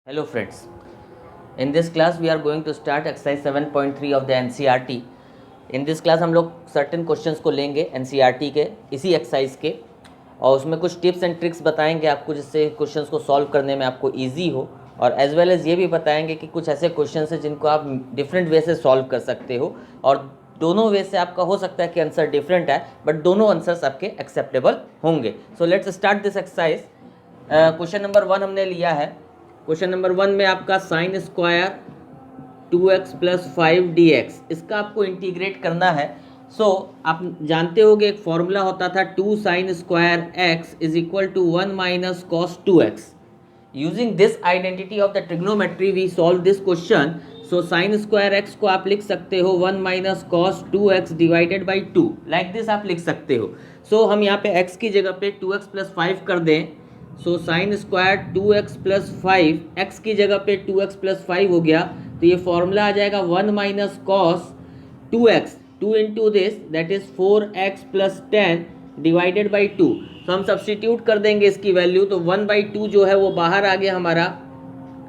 Hello friends, in this class we are going to start exercise 7.3 of the NCERT. In this class हम लोग certain questions को लेंगे NCERT के इसी exercise के और उसमें कुछ tips and tricks बताएंगे आपको जिससे questions को solve करने में आपको easy हो और as well as ये भी बताएंगे कि कुछ ऐसे questions हैं जिनको आप different way से solve कर सकते हो और दोनों वे से आपका हो सकता है कि आंसर डिफरेंट है बट दोनों आंसर्स आपके एक्सेप्टेबल होंगे. So let's start this exercise. Question number 1 हमने लिया है. क्वेश्चन नंबर 1 में आपका sine square 2x plus 5dx इसका आपको इंटीग्रेट करना है. आप जानते होगे एक फॉर्मूला होता था 2 sine square x is equal to 1 minus cos 2x. Using this identity of the trigonometry we solve this question. Sine square x को आप लिख सकते हो 1 minus cos 2x divided by 2 like this आप लिख सकते हो. हम यहाँ पे x की जगह पे 2x प्लस 5 कर दें. Sine square 2x plus 5 x की जगह पे 2x प्लस 5 हो गया तो ये फॉर्मूला आ जाएगा 1 minus cos 2x 2 into this that is 4x plus 10 divided by 2. हम सब्सटीट्यूट कर देंगे इसकी वैल्यू तो 1/2 जो है वो बाहर आ गया हमारा.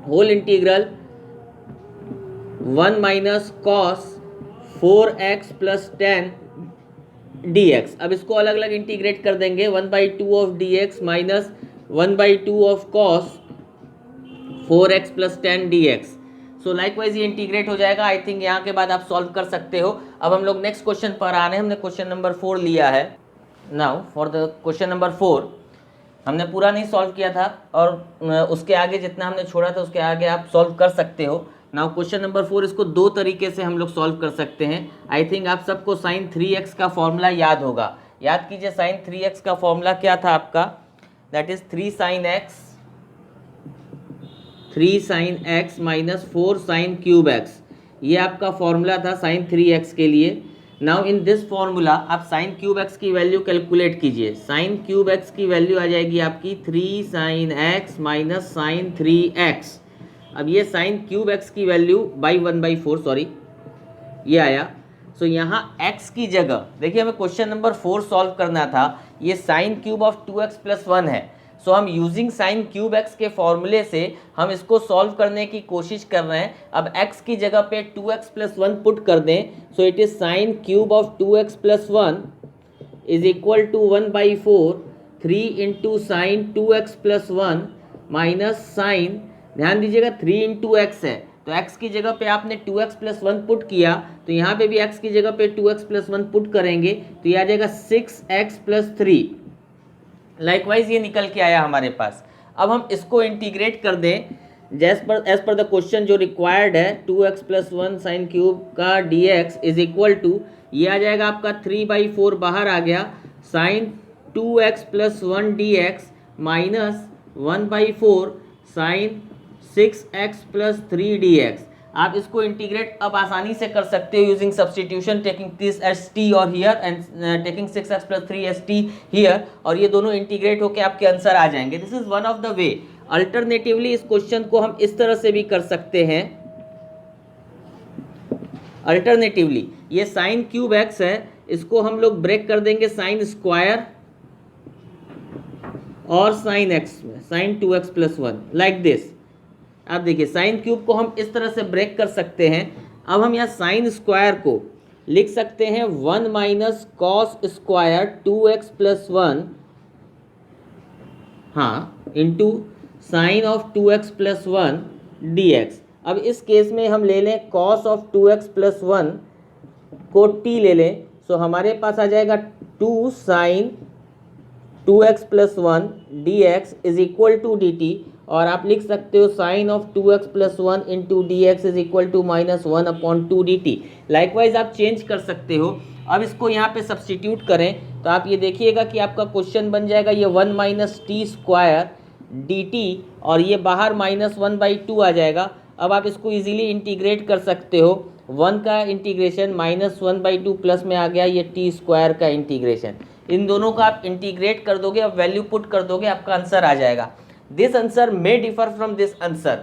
Whole integral 1 minus cos 4x plus 10 dx. अब इसको अलग अलग इंटीग्रेट कर देंगे 1/2 of dx minus 1/2 of cos 4x plus 10 dx. Likewise ये इंटीग्रेट हो जाएगा. आई थिंक यहाँ के बाद आप सॉल्व कर सकते हो. अब हम लोग नेक्स्ट क्वेश्चन पर आ रहे हैं. हमने क्वेश्चन नंबर 4 लिया है. Now for the question number 4 हमने पूरा नहीं सॉल्व किया था और उसके आगे जितना हमने छोड़ा था उसके आगे आप सॉल्व कर सकते हो. नाउ क्वेश्चन नंबर 4 इसको दो तरीके से हम लोग सॉल्व कर सकते हैं. आई थिंक आप सबको साइन 3x का फॉर्मूला याद होगा. याद कीजिए साइन 3x का फॉर्मूला क्या था आपका. That is 3 sine x minus 4 sine cube x. ये आपका फॉर्मूला था साइन 3x के लिए. नाउ इन दिस फॉर्मूला आप साइन क्यूब x की वैल्यू कैलकुलेट कीजिए. साइन क्यूब x की वैल्यू आ जाएगी आपकी 3 sine x minus sign 3x. अब ये साइन क्यूब x की वैल्यू बाई 1/4 सॉरी ये आया. यहाँ x की जगह देखिए हमें क्वेश्चन नंबर 4 सॉल्व करना था. ये sine cube of 2x plus 1 है. हम यूजिंग साइन क्यूब x के फॉर्मूले से हम इसको सॉल्व करने की कोशिश कर रहे हैं. अब x की जगह पे 2x प्लस 1 पुट कर दें. It is sine cube of 2x plus 1 is equal to 1/4 3 into sine 2x plus 1 minus sine ध्यान दीजिएगा 3 इंटू एक्स है तो x की जगह पे आपने 2x प्लस 1 पुट किया तो यहाँ पे भी x की जगह पे 2x प्लस 1 पुट करेंगे तो ये आ जाएगा 6x प्लस 3. लाइकवाइज ये निकल के आया हमारे पास. अब हम इसको इंटीग्रेट कर दें एज पर द क्वेश्चन जो रिक्वायर्ड है 2x प्लस 1 साइन क्यूब का dx इज इक्वल टू ये आ जाएगा आपका 3/4 बाहर आ गया sine 2x plus 1 dx minus 1/4 sine 6x plus 3 dx. आप इसको इंटीग्रेट अब आसानी से कर सकते हो using substitution taking this S T और here and taking 6x plus 3 S T here और ये दोनों इंटीग्रेट होकर आपके आंसर आ जाएंगे. This is one of the way. Alternatively इस क्वेश्चन को हम इस तरह से भी कर सकते हैं. अल्टरनेटिवली ये साइन क्यूब x है इसको हम लोग ब्रेक कर देंगे साइन स्क्वायर और साइन x में sine 2x plus 1 like this. आप देखिए साइन क्यूब को हम इस तरह से ब्रेक कर सकते हैं. अब हम यहाँ साइन स्क्वायर को लिख सकते हैं 1 minus cos square 2x plus 1 हाँ into sine of 2x plus 1 dx. अब इस केस में हम ले लें कॉस ऑफ 2x प्लस 1 को t ले लें. हमारे पास आ जाएगा 2 sine 2x plus 1 dx is equal to dt और आप लिख सकते हो sine of 2x plus 1 into d x is equal to minus 1/2 dt. Likewise आप चेंज कर सकते हो. अब इसको यहाँ पे सब्सटीट्यूट करें तो आप ये देखिएगा कि आपका क्वेश्चन बन जाएगा ये 1 माइनस टी स्क्वायर dt और ये बाहर माइनस 1/2 आ जाएगा. अब आप इसको इजीली इंटीग्रेट कर सकते हो. 1 का इंटीग्रेशन माइनस 1/2 प्लस में आ गया ये टी स्क्वायर का इंटीग्रेशन. इन दोनों का आप इंटीग्रेट कर दोगे अब वैल्यू पुट कर दोगे आपका आंसर आ जाएगा. This answer may differ from this answer.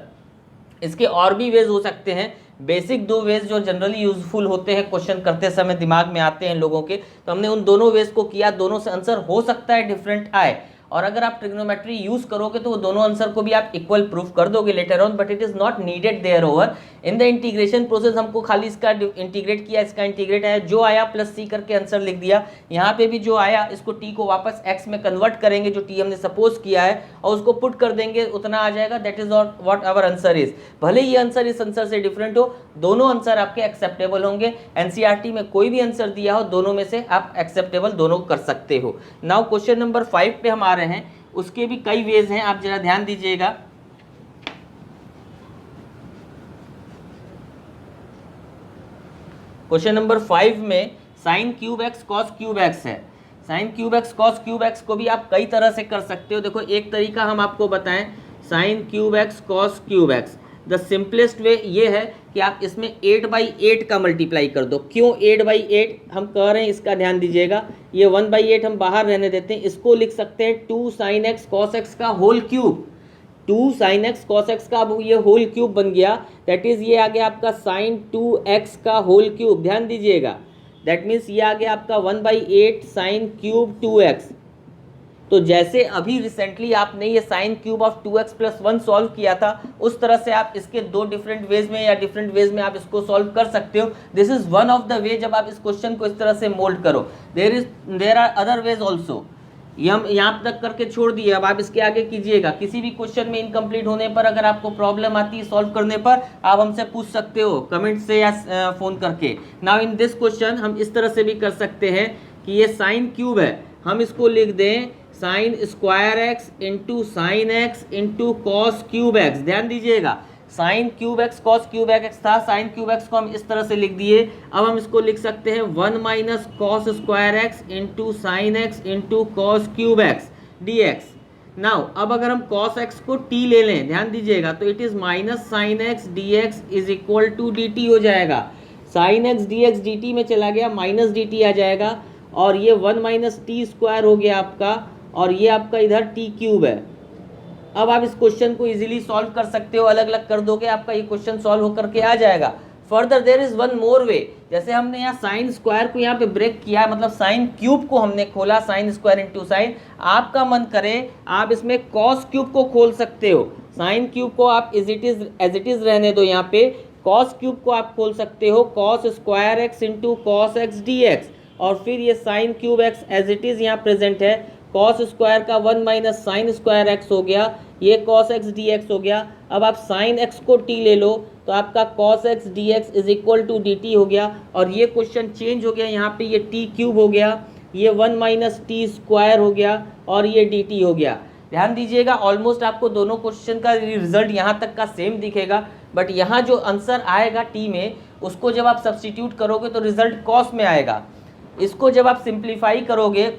इसके और भी वेज हो सकते हैं. बेसिक दो वेज जो जनरली यूजफुल होते हैं क्वेश्चन करते समय दिमाग में आते हैं लोगों के तो हमने उन दोनों वेज को किया. दोनों से आंसर हो सकता है डिफरेंट आए और अगर आप ट्रिग्नोमेट्री यूज करोगे तो वो दोनों आंसर को भी आप इक्वल प्रूफ कर दोगे later on, but it is not needed there over in the integration process. हमको खाली इसका इंटीग्रेट किया, इसका इंटीग्रेट आया, जो आया प्लस सी करके आंसर लिख दिया। यहाँ पे भी जो आया इसको टी को वापस एक्स में कन्वर्ट करेंगे जो टी हमने सपोज किया है, और उसको पुट कर देंगे, उतना आ जाएगा। That is what our answer is. भले ये आंसर इस आंसर से डिफरेंट हो, दोनों आंसर आपके एक्सेप्टेबल होंगे। एनसीईआरटी में कोई भी आंसर दिया हो, दोनों में से आप एक्सेप्टेबल दोनों कर सकते हो। नाउ क्वेश्चन नंबर 5 पे हम आ रहे हैं, उसके भी कई वेज हैं, आप जरा ध्यान दीजिएगा। क्वेश्चन नंबर 5 में sine cube x cos cube x है। Sine cube x cos cube x को भी आप कई तरह से कर सकते हो। देखो एक तरीका हम आपको बताएं, sign cube x cos cube x, the simplest way ये है कि आप इसमें 8/8 का मल्टीप्लाई कर दो। क्यों 8/8 हम कह रहे हैं, इसका ध्यान दीजिएगा। ये 1/8 हम बाहर रहने देते हैं, इसको लिख सकते हैं 2 साइन एक्स कॉस एक्स का whole cube. 2 sine x cos x का अब ये होल क्यूब बन गया, दैट इज ये आ गया आपका साइन 2x का होल क्यूब। ध्यान दीजिएगा, दैट मीन्स ये आ गया आपका 1/8 साइन क्यूब 2x। तो जैसे अभी रिसेंटली आपने ये sine cube of 2x + 1 solve किया था, उस तरह से आप इसके दो डिफरेंट वेज में या डिफरेंट वेज में आप इसको सॉल्व कर सकते हो। This is one of the वे जब आप इस क्वेश्चन को इस तरह से मोल्ड करो। There are other ways also. ये हम यहाँ तक करके छोड़ दिए, अब आप इसके आगे कीजिएगा। किसी भी क्वेश्चन में इनकम्प्लीट होने पर अगर आपको प्रॉब्लम आती है सॉल्व करने पर, आप हमसे पूछ सकते हो कमेंट से या फोन करके। नाउ इन दिस क्वेश्चन हम इस तरह से भी कर सकते हैं कि ये साइन क्यूब है, हम इसको लिख दें sine square x into sine x into cos cube x. ध्यान दीजिएगा, sign cube x cos cube x था, साइन क्यूब एक्स को हम इस तरह से लिख दिए। अब हम इसको लिख सकते हैं 1 - cos square x into sine x into cos cube x dx। Now अब अगर हम कॉस एक्स को t ले लें, ध्यान दीजिएगा, तो it is minus sine x dx is equal to dt हो जाएगा। साइन एक्स dx dt में चला गया, माइनस dt आ जाएगा, और ये 1 - t स्क्वायर हो गया आपका, और ये आपका इधर t क्यूब है। अब आप इस क्वेश्चन को इजीली सॉल्व कर सकते हो, अलग अलग कर दोगे, आपका ये क्वेश्चन सॉल्व होकर के आ जाएगा। Further there is one more way. जैसे हमने यहाँ साइन स्क्वायर को यहाँ पे ब्रेक किया, मतलब साइन क्यूब को हमने खोला, साइन स्क्वायर इंटू साइन। आपका मन करे आप इसमें कॉस क्यूब को खोल सकते हो। साइन क्यूब को आप एज इट इज रहने दो, यहाँ पे कॉस क्यूब को आप खोल सकते हो, cos square x into cos x dx, और फिर ये sine cube x as it is यहाँ प्रेजेंट है, कॉस स्क्वायर का 1 - साइन स्क्वायर एक्स हो गया, ये कॉस एक्स dx हो गया। अब आप साइन एक्स को t ले लो, तो आपका cos x dx is equal to dt हो गया, और ये क्वेश्चन चेंज हो गया, यहाँ पे ये t क्यूब हो गया, ये 1 - t स्क्वायर हो गया, और ये dt हो गया। ध्यान दीजिएगा, ऑलमोस्ट आपको दोनों क्वेश्चन का रिजल्ट यहाँ तक का सेम दिखेगा, बट यहाँ जो आंसर आएगा t में, उसको जब आप सब्सटीट्यूट करोगे तो रिजल्ट कॉस में आएगा। इसको जब आप सिंप्लीफाई करोगे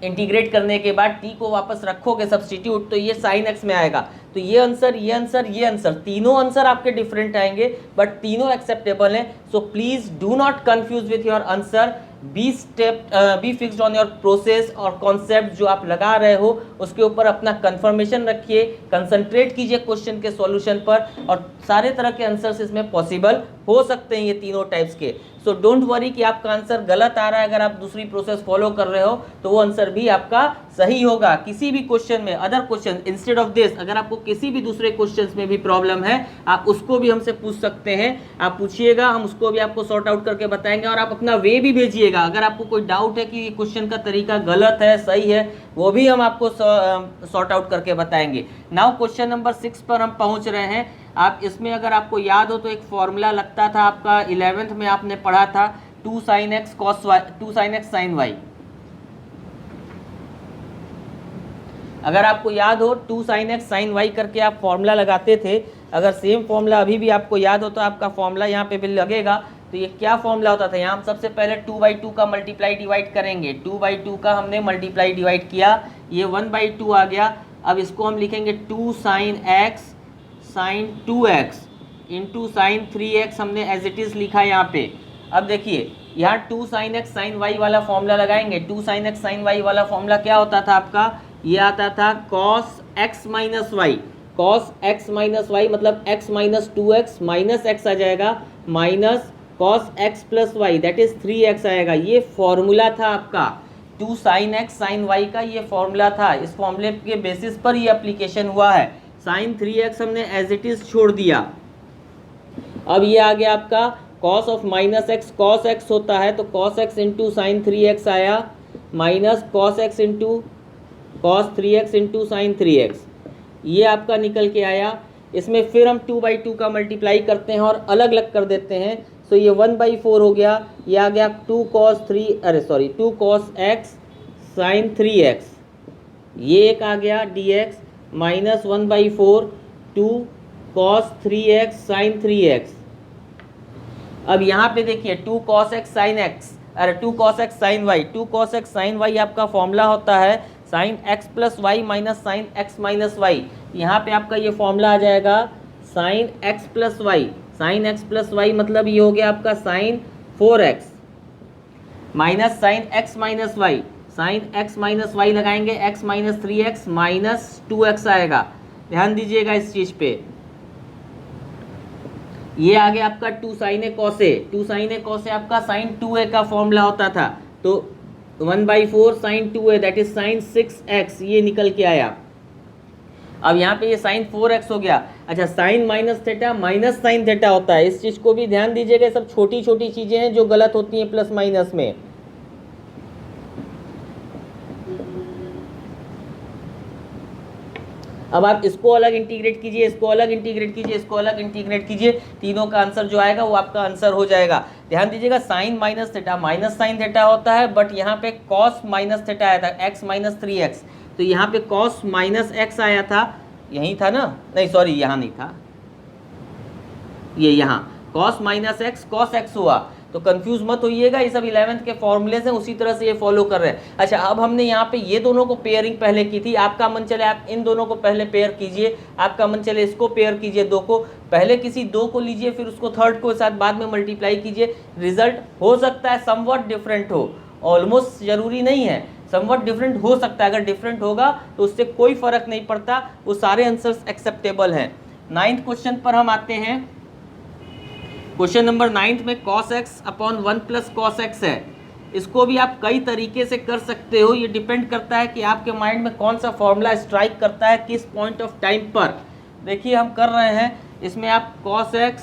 इंटीग्रेट करने के बाद, t को वापस रखोगे सब्सटीट्यूट, तो ये साइन एक्स में आएगा। तो ये आंसर, ये आंसर, ये आंसर, तीनों आंसर आपके डिफरेंट आएंगे, बट तीनों एक्सेप्टेबल हैं। So please do not confuse with your answer, be fixed on your process और कॉन्सेप्ट जो आप लगा रहे हो उसके ऊपर अपना कंफर्मेशन रखिए, कंसंट्रेट कीजिए क्वेश्चन के सॉल्यूशन पर, और सारे तरह के आंसर्स इसमें पॉसिबल हो सकते हैं, ये तीनों टाइप्स के। सो डोंट वरी कि आपका आंसर गलत आ रहा है, अगर आप दूसरी प्रोसेस फॉलो कर रहे हो तो वो आंसर भी आपका सही होगा। किसी भी क्वेश्चन में, other question instead of this, अगर आपको किसी भी दूसरे क्वेश्चन में भी प्रॉब्लम है, आप उसको भी हमसे पूछ सकते हैं। आप पूछिएगा, हम उसको भी आपको सॉर्ट आउट करके बताएंगे, और आप अपना वे भी भेजिएगा। अगर आपको कोई डाउट है कि ये क्वेश्चन का तरीका गलत है, सही है, वो भी हम आपको सॉर्ट आउट करके बताएंगे। नाउ क्वेश्चन नंबर 6 पर हम पहुंच रहे हैं। आप इसमें अगर आपको याद हो तो एक फॉर्मूला लगता था आपका 11th में आपने पढ़ा था, 2 sin x cos y, 2 sin x sin y। अगर आपको याद हो 2 sin x sin y करके आप फॉर्मूला लगाते थे, अगर सेम फॉर्मूला अभी भी आपको याद हो तो आपका फॉर्मूला यहाँ पे भी लगेगा। तो ये क्या फॉर्मूला होता था, यहाँ हम सबसे पहले 2/2 का मल्टीप्लाई डिवाइड करेंगे, 2/2 का हमने मल्टीप्लाई डिवाइड किया, ये 1/2 आ गया। अब इसको हम लिखेंगे 2 sin x sin 2x into sine 3x, हमने एज इट इज़ लिखा यहाँ पे। अब देखिए यहाँ 2 sin x sin y वाला फॉर्मूला लगाएंगे। 2 sin x sin y वाला फॉर्मूला क्या होता था आपका, ये आता था cos x - y, cos x - y मतलब x - 2x माइनस x आ जाएगा, minus cos x + y that is 3x आएगा। ये फॉर्मूला था आपका, 2 साइन एक्स साइन वाई का ये फॉर्मूला था, इस फॉर्मूले के बेसिस पर ये एप्लीकेशन हुआ है। साइन 3x हमने एज इट इज छोड़ दिया। अब ये आ गया आपका cos of minus x, cos x होता है तो cos x into sine 3x आया, minus cos x into cos 3x into sine 3x, ये आपका निकल के आया। इसमें फिर हम 2/2 का मल्टीप्लाई करते हैं और अलग अलग कर देते हैं, तो ये 1/4 हो गया, ये आ गया 2 cos x साइन 3x, ये एक आ गया dx minus 1/4 2 cos 3x sign 3x। अब यहाँ पे देखिए 2 cos x sine x, 2 cos x sine y, 2 cos x sine y आपका फॉर्मूला होता है sine x plus y minus sine x minus y. यहाँ पे आपका ये फॉर्मूला आ जाएगा sine x plus y, sine x plus y मतलब ये हो गया आपका sine 4x minus sine x minus y, sine x minus y लगाएंगे x minus 3x minus 2x आएगा। ध्यान दीजिएगा इस चीज़ पे। ये आ गया आपका 2 sign A cos A, 2 sign A cos A आपका साइन 2a का फॉर्मूला होता था, तो 1/4 sign 2a that is sine 6x, ये निकल के आया। अब यहाँ पे ये साइन 4x हो गया। अच्छा, sine minus theta minus sine theta होता है, इस चीज़ को भी ध्यान दीजिएगा, सब छोटी छोटी चीज़ें हैं जो गलत होती हैं प्लस माइनस में। अब आप इसको अलग इंटीग्रेट कीजिए, इसको अलग इंटीग्रेट कीजिए, इसको अलग इंटीग्रेट कीजिए, तीनों का आंसर जो आएगा वो आपका आंसर हो जाएगा। ध्यान दीजिएगा sine minus theta minus sine theta होता है, बट यहाँ पे कॉस माइनस थीटा आया था x माइनस 3x, तो यहाँ पे कॉस माइनस x आया था, यही था ना, नहीं सॉरी यहाँ नहीं था, ये यहाँ cos minus x cos x हुआ, तो कंफ्यूज मत होइएगा, ये सब 11th के फॉर्मूलेज हैं, उसी तरह से ये फॉलो कर रहे हैं। अच्छा, अब हमने यहाँ पे ये दोनों को पेयरिंग पहले की थी, आपका मन चले आप इन दोनों को पहले पेयर कीजिए, आपका मन चले इसको पेयर कीजिए, दो को पहले किसी दो को लीजिए, फिर उसको थर्ड को साथ बाद में मल्टीप्लाई कीजिए, रिजल्ट हो सकता है समवट डिफरेंट हो, ऑलमोस्ट जरूरी नहीं है, समवट डिफरेंट हो सकता है। अगर डिफरेंट होगा तो उससे कोई फर्क नहीं पड़ता, वो सारे आंसर्स एक्सेप्टेबल हैं। 9th क्वेश्चन पर हम आते हैं। क्वेश्चन नंबर 9 में cos x upon 1 plus cos x है, इसको भी आप कई तरीके से कर सकते हो, ये डिपेंड करता है कि आपके माइंड में कौन सा फॉर्मूला स्ट्राइक करता है किस पॉइंट ऑफ टाइम पर। देखिए हम कर रहे हैं, इसमें आप cos x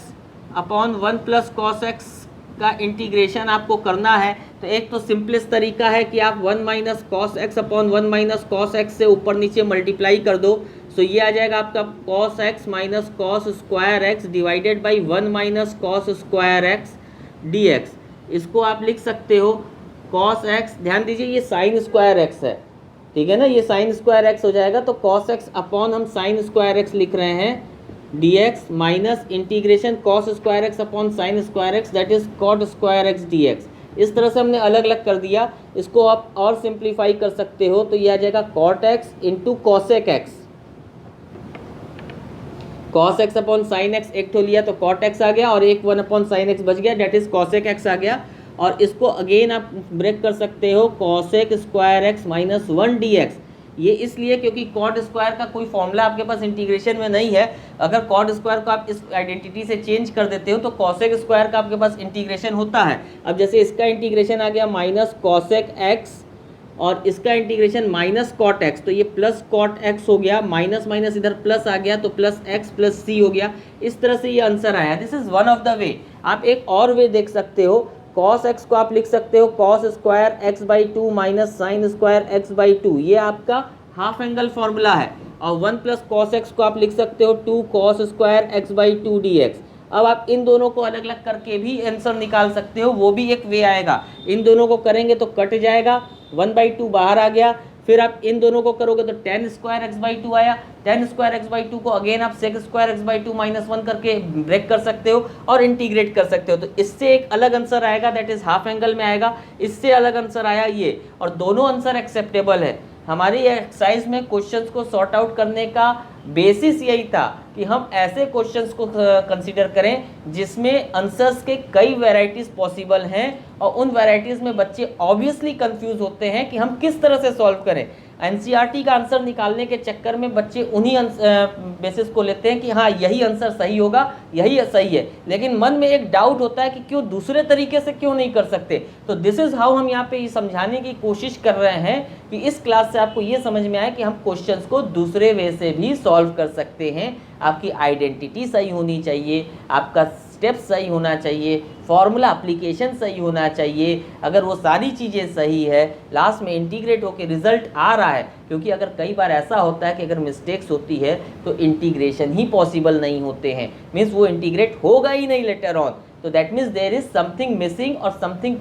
upon 1 plus cos x का इंटीग्रेशन आपको करना है, तो एक तो सिंपलेस्ट तरीका है कि आप 1 minus cos x upon 1 minus cos x से ऊपर नीचे मल्टीप्लाई कर दो, तो ये आ जाएगा आपका cos x minus cos square x divided by 1 minus cos square x dx। इसको आप लिख सकते हो cos x, ध्यान दीजिए ये साइन स्क्वायर एक्स है, ठीक है ना, ये साइन स्क्वायर एक्स हो जाएगा, तो cos x अपॉन हम साइन स्क्वायर एक्स लिख रहे हैं dx minus integration cos square x upon sine square x that is cot square x dx। इस तरह से हमने अलग अलग कर दिया, इसको आप और सिंप्लीफाई कर सकते हो, तो ये आ जाएगा cot x into cosec x, cos x upon sine x एक तो लिया तो cot x आ गया और एक 1 अपॉन साइन एक्स बच गया, डेट इज cosec x आ गया। और इसको अगेन आप ब्रेक कर सकते हो cosec square x minus 1 dx, ये इसलिए क्योंकि cot स्क्वायर का कोई फॉर्मूला आपके पास इंटीग्रेशन में नहीं है, अगर cot स्क्वायर को आप इस आइडेंटिटी से चेंज कर देते हो तो cosec स्क्वायर का आपके पास इंटीग्रेशन होता है। अब जैसे इसका इंटीग्रेशन आ गया माइनस cosec x और इसका इंटीग्रेशन माइनस कॉट एक्स, तो ये प्लस कॉट एक्स हो गया, माइनस माइनस इधर प्लस आ गया तो प्लस एक्स प्लस सी हो गया, इस तरह से ये आंसर आया। This is one of the वे। आप एक और वे देख सकते हो, कॉस एक्स को आप लिख सकते हो cos square x by 2 minus sine square x by 2, ये आपका हाफ एंगल फॉर्मूला है। और 1 प्लस कॉस एक्स को आप लिख सकते हो 2 cos square x by 2 dx। अब आप इन दोनों को अलग अलग करके भी आंसर निकाल सकते हो, वो भी एक वे आएगा। इन दोनों को करेंगे तो कट जाएगा, 1/2 बाहर आ गया, फिर आप इन दोनों को करोगे तो 10 स्क्वायर एक्स बाई 2 आया, 10 स्क्वायर एक्स बाई 2 को अगेन आप sec square x by 2 minus 1 करके ब्रेक कर सकते हो और इंटीग्रेट कर सकते हो, तो इससे एक अलग आंसर आएगा, दैट इज हाफ एंगल में आएगा। इससे अलग आंसर आया ये, और दोनों आंसर एक्सेप्टेबल है। हमारी एक्सरसाइज में क्वेश्चंस को सॉर्ट आउट करने का बेसिस यही था कि हम ऐसे क्वेश्चंस को कंसीडर करें जिसमें आंसर्स के कई वैरायटीज पॉसिबल हैं, और उन वैरायटीज में बच्चे ऑब्वियसली कंफ्यूज होते हैं कि हम किस तरह से सॉल्व करें। एनसीईआरटी का आंसर निकालने के चक्कर में बच्चे उन्हीं बेसिस को लेते हैं कि हाँ यही आंसर सही होगा, यही सही है, लेकिन मन में एक डाउट होता है कि क्यों दूसरे तरीके से क्यों नहीं कर सकते। तो दिस इज हाउ हम यहाँ पे ये समझाने की कोशिश कर रहे हैं कि इस क्लास से आपको ये समझ में आए कि हम क्वेश्चंस को दूसरे वे से भी सॉल्व कर सकते हैं। आपकी आइडेंटिटी सही होनी चाहिए, आपका स्टेप सही होना चाहिए, फॉर्मूला एप्लीकेशन सही होना चाहिए। अगर वो सारी चीज़ें सही है, लास्ट में इंटीग्रेट होकर रिजल्ट आ रहा है, क्योंकि अगर कई बार ऐसा होता है कि अगर मिस्टेक्स होती है तो इंटीग्रेशन ही पॉसिबल नहीं होते हैं, मीन्स वो इंटीग्रेट होगा ही नहीं लेटर ऑन। तो that means there is something missing और something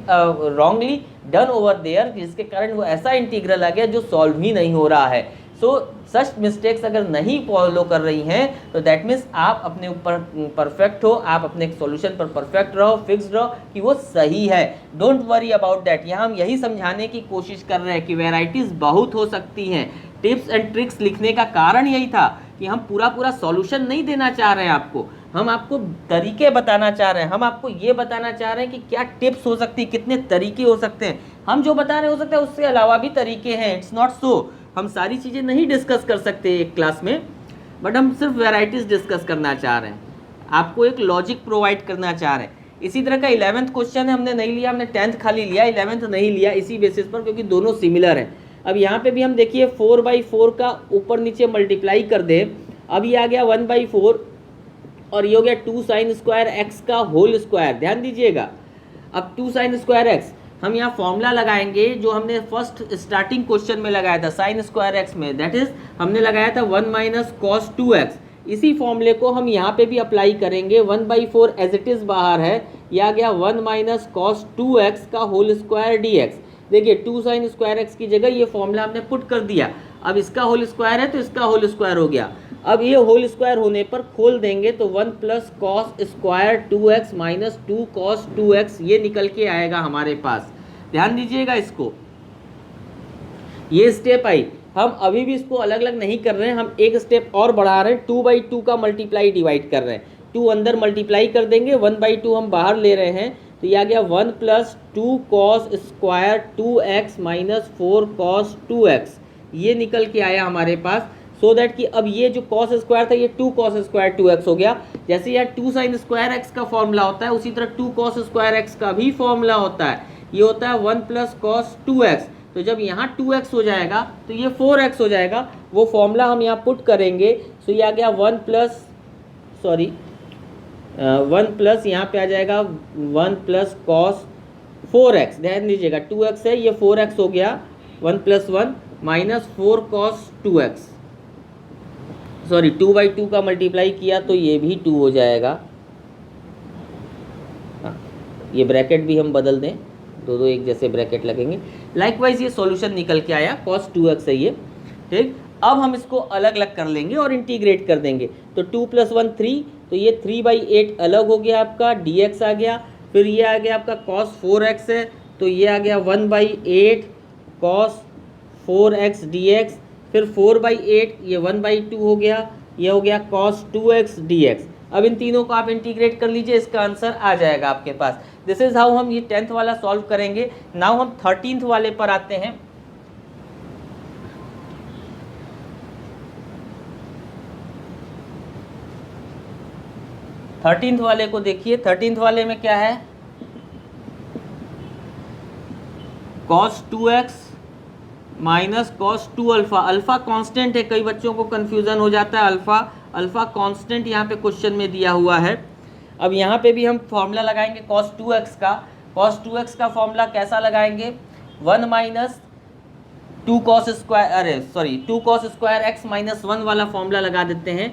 wrongly done over there, जिसके कारण वो ऐसा इंटीग्रल आ गया जो सॉल्व ही नहीं हो रहा है। सो सच मिस्टेक्स अगर नहीं फॉलो कर रही हैं तो दैट मीन्स आप अपने ऊपर परफेक्ट हो, आप अपने सॉल्यूशन पर परफेक्ट रहो, फिक्स्ड रहो कि वो सही है। Don't worry about that. यहाँ हम यही समझाने की कोशिश कर रहे हैं कि वैरायटीज़ बहुत हो सकती हैं। टिप्स एंड ट्रिक्स लिखने का कारण यही था कि हम पूरा सॉल्यूशन नहीं देना चाह रहे हैं आपको, हम आपको तरीके बताना चाह रहे हैं, हम आपको ये बताना चाह रहे हैं कि क्या टिप्स हो सकती है, कितने तरीके हो सकते हैं। हम जो बता रहे हो सकता है उससे अलावा भी तरीके हैं, इट्स नॉट सो। हम सारी चीज़ें नहीं डिस्कस कर सकते एक क्लास में, बट हम सिर्फ वैरायटीज़ डिस्कस करना चाह रहे हैं, आपको एक लॉजिक प्रोवाइड करना चाह रहे हैं। इसी तरह का 11th क्वेश्चन है, हमने नहीं लिया, हमने 10th खाली लिया, 11th नहीं लिया इसी बेसिस पर क्योंकि दोनों सिमिलर हैं। अब यहाँ पे भी हम देखिए 4/4 का ऊपर नीचे मल्टीप्लाई कर दें, अब ये आ गया 1/4 और ये हो गया 2 sin स्क्वायर एक्स का होल स्क्वायर। ध्यान दीजिएगा, अब 2 sin स्क्वायर एक्स हम यहाँ फॉर्मूला लगाएंगे जो हमने फर्स्ट स्टार्टिंग क्वेश्चन में लगाया था साइन स्क्वायर एक्स में, दैट इज हमने लगाया था 1 माइनस कॉस 2x। इसी फॉर्मूले को हम यहाँ पे भी अप्लाई करेंगे। 1/4 एज इट इज़ बाहर है, यह आ गया 1 माइनस कॉस 2x का होल स्क्वायर dx। देखिए 2 sin स्क्वायर एक्स की जगह ये फॉर्मूला हमने पुट कर दिया, अब इसका होल स्क्वायर है तो इसका होल स्क्वायर हो गया। अब ये होल स्क्वायर होने पर खोल देंगे तो 1 plus cos square 2x minus 2 cos 2x ये निकल के आएगा हमारे पास। ध्यान दीजिएगा इसको, ये स्टेप आई। हम अभी भी इसको अलग अलग नहीं कर रहे हैं, हम एक स्टेप और बढ़ा रहे हैं, 2/2 का मल्टीप्लाई डिवाइड कर रहे हैं। 2 अंदर मल्टीप्लाई कर देंगे, 1/2 हम बाहर ले रहे हैं, तो ये आ गया 1 plus 2 cos square 2x minus 4 cos 2x ये निकल के आया हमारे पास। सो दैट कि अब ये जो कॉस स्क्वायर था ये 2 कॉस स्क्वायर 2x हो गया। जैसे यार 2 sin स्क्वायर एक्स का फॉर्मूला होता है उसी तरह 2 कॉस स्क्वायर एक्स का भी फॉर्मूला होता है, ये होता है 1 प्लस कॉस 2x। तो जब यहाँ 2x हो जाएगा तो ये 4x हो जाएगा, वो फॉर्मूला हम यहाँ पुट करेंगे। सो ये आ गया 1 प्लस यहाँ पे आ जाएगा 1 प्लस कॉस 4x। ध्यान दीजिएगा 2x है, ये 4x हो गया, 1 plus 1 minus 4 cos 2x, sorry 2/2 का मल्टीप्लाई किया तो ये भी 2 हो जाएगा। ये ब्रैकेट भी हम बदल दें, दो एक जैसे ब्रैकेट लगेंगे। लाइकवाइज ये सॉल्यूशन निकल के आया, cos 2x है ये, ठीक। अब हम इसको अलग अलग कर लेंगे और इंटीग्रेट कर देंगे, तो 2 + 1 3, तो ये 3/8 अलग हो गया आपका, dx आ गया। फिर ये आ गया आपका cos 4x है, तो ये आ गया 1/8 cos 4x dx। फिर 4/8 ये 1/2 हो गया, ये हो गया cos 2x dx। अब इन तीनों को आप इंटीग्रेट कर लीजिए, इसका आंसर आ जाएगा आपके पास। दिस इज हाउ हम ये 10th वाला सॉल्व करेंगे। नाउ हम 13th वाले पर आते हैं। थर्टींथ वाले को देखिए, 13th वाले में क्या है, cos 2x minus cos 2 alpha. Alpha constant है, कई बच्चों को कंफ्यूजन हो जाता है, अल्फा कांस्टेंट यहाँ पे क्वेश्चन में दिया हुआ है। अब यहाँ पे भी हम फॉर्मूला लगाएंगे cos 2x का। cos 2x का फॉर्मूला कैसा लगाएंगे, 1 minus 2 cos square x minus 1 वाला फॉर्मूला लगा देते हैं।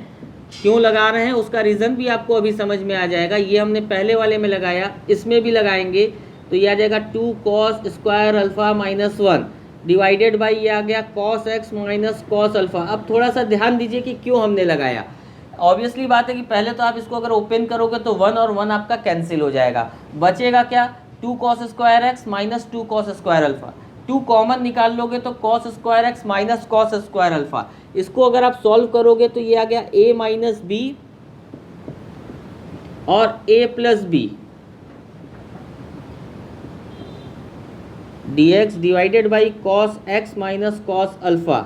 क्यों लगा रहे हैं उसका रीज़न भी आपको अभी समझ में आ जाएगा। ये हमने पहले वाले में लगाया, इसमें भी लगाएंगे, तो ये आ जाएगा 2 cos square alpha minus 1 divided by ये आ गया cos x minus cos alpha. अब थोड़ा सा ध्यान दीजिए कि क्यों हमने लगाया। ऑब्वियसली बात है कि पहले तो आप इसको अगर ओपन करोगे तो 1 और 1 आपका कैंसिल हो जाएगा, बचेगा क्या, 2 cos square x minus 2 cos square alpha. 2 common निकाल लोगे तो cos square x minus cos square alpha. इसको अगर आप सॉल्व करोगे तो ये आ गया a माइनस बी और a plus b. dx divided by cos x minus cos alpha.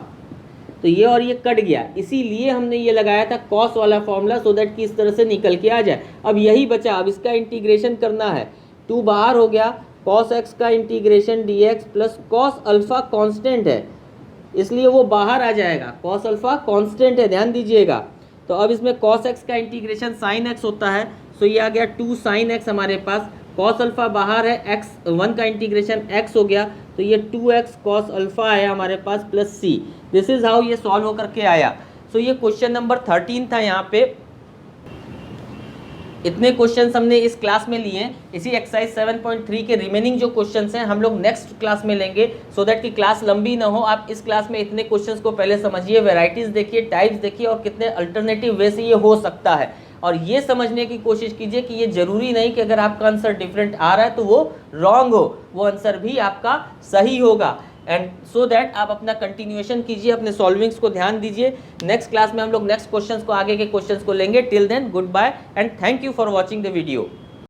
तो ये और ये कट गया, इसीलिए हमने ये लगाया था cos वाला फॉर्मूला, सो दैट कि इस तरह से निकल के आ जाए। अब यही बचा, अब इसका इंटीग्रेशन करना है। 2 बाहर हो गया, cos x का integration dx plus cos alpha constant है, इसलिए वो बाहर आ जाएगा। cos अल्फ़ा कांस्टेंट है, ध्यान दीजिएगा। तो अब इसमें cos x का इंटीग्रेशन sin x होता है, सो ये आ गया 2 sin x हमारे पास। cos अल्फ़ा बाहर है, x 1 का इंटीग्रेशन x हो गया, तो ये 2x cos अल्फ़ा आया हमारे पास plus c। This is how ये सॉल्व होकर के आया। सो ये क्वेश्चन नंबर 13 था। यहाँ पे इतने क्वेश्चंस हमने इस क्लास में लिए। इसी एक्सरसाइज 7.3 के रिमेनिंग जो क्वेश्चंस हैं हम लोग नेक्स्ट क्लास में लेंगे, सो दैट कि क्लास लंबी ना हो। आप इस क्लास में इतने क्वेश्चंस को पहले समझिए, वैरायटीज देखिए, टाइप्स देखिए और कितने अल्टरनेटिव वे से ये हो सकता है। और ये समझने की कोशिश कीजिए कि ये जरूरी नहीं कि अगर आपका आंसर डिफरेंट आ रहा है तो वो रॉन्ग हो, वो आंसर भी आपका सही होगा। एंड सो दैट आप अपना कंटिन्यूएशन कीजिए, अपने सॉल्विंग्स को ध्यान दीजिए। नेक्स्ट क्लास में हम लोग नेक्स्ट क्वेश्चंस को, आगे के क्वेश्चंस को लेंगे। Till then good bye and thank you for watching the video.